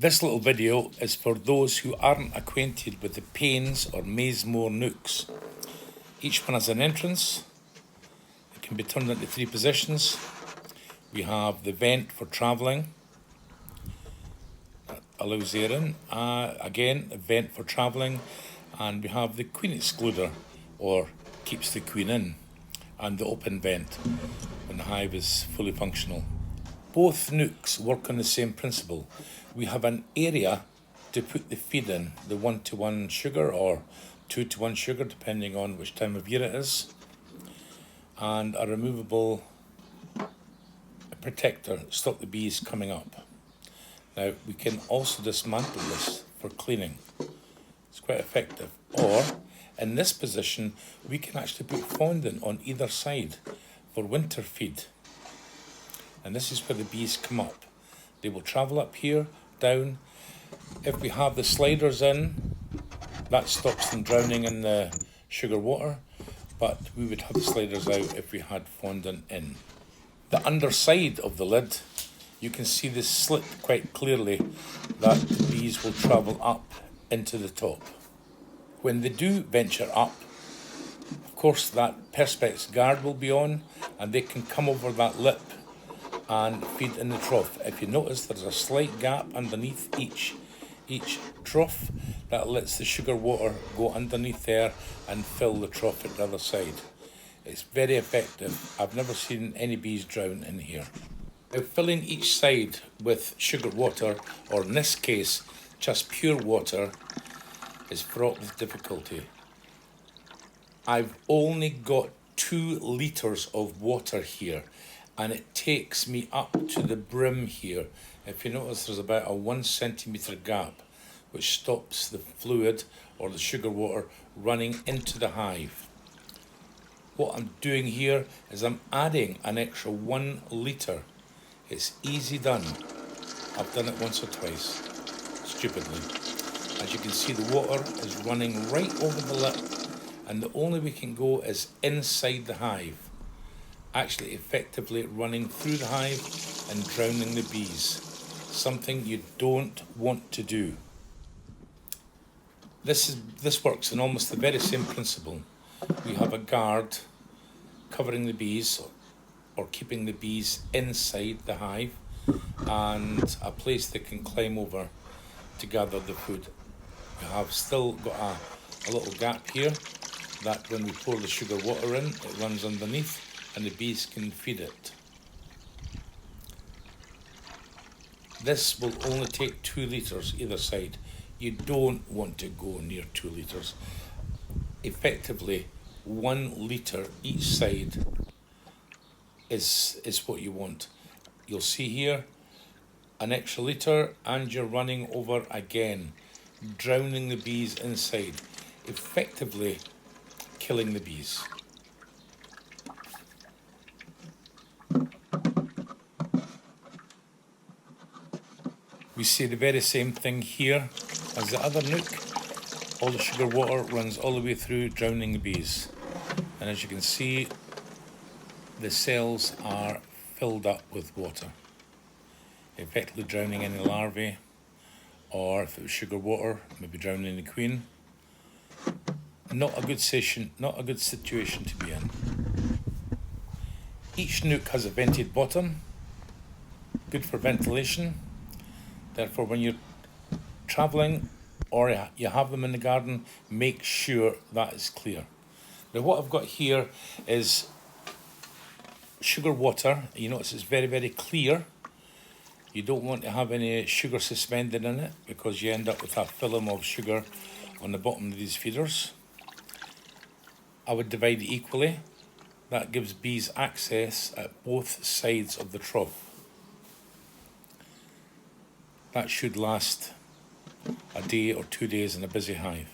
This little video is for those who aren't acquainted with the panes or maze-more nooks. Each one has an entrance. It can be turned into three positions. We have the vent for travelling. That allows air in. Again, a vent for travelling. And we have the queen excluder, or keeps the queen in, and the open vent when the hive is fully functional. Both nooks work on the same principle. We have an area to put the feed in, the 1-to-1 sugar or 2-to-1 sugar, depending on which time of year it is, and a removable protector to stop the bees coming up. Now, we can also dismantle this for cleaning. It's quite effective. Or, in this position, we can actually put fondant on either side for winter feed. And this is where the bees come up. They will travel up here, down. If we have the sliders in, that stops them drowning in the sugar water, but we would have the sliders out if we had fondant in. The underside of the lid, you can see this slit quite clearly, that the bees will travel up into the top. When they do venture up, of course that perspex guard will be on, and they can come over that lip and feed in the trough. If you notice, there's a slight gap underneath each trough that lets the sugar water go underneath there and fill the trough at the other side. It's very effective. I've never seen any bees drown in here. Now, filling each side with sugar water, or in this case, just pure water, is fraught with difficulty. I've only got 2 litres of water here, and it takes me up to the brim here. If you notice, there's about a 1 centimetre gap, which stops the fluid or the sugar water running into the hive. What I'm doing here is I'm adding an extra 1 litre. It's easy done. I've done it once or twice, stupidly. As you can see, the water is running right over the lip, and the only way we can go is inside the hive, actually effectively running through the hive and drowning the bees, something you don't want to do. This works in almost the very same principle. We have a guard covering the bees or keeping the bees inside the hive, and a place they can climb over to gather the food. We have still got a little gap here that when we pour the sugar water in, it runs underneath and the bees can feed it. This will only take 2 litres either side. You don't want to go near 2 litres. Effectively, 1 litre each side is what you want. You'll see here an extra litre, and you're running over again, drowning the bees inside, effectively killing the bees. We see the very same thing here as the other nook. All the sugar water runs all the way through, drowning the bees. And as you can see, the cells are filled up with water, effectively drowning any larvae, or if it was sugar water, maybe drowning the queen. Not a good situation to be in. Each nook has a vented bottom, good for ventilation. Therefore, when you're travelling or you have them in the garden, make sure that is clear. Now, what I've got here is sugar water. You notice it's very, very clear. You don't want to have any sugar suspended in it, because you end up with a film of sugar on the bottom of these feeders. I would divide it equally. That gives bees access at both sides of the trough. That should last a day or 2 days in a busy hive.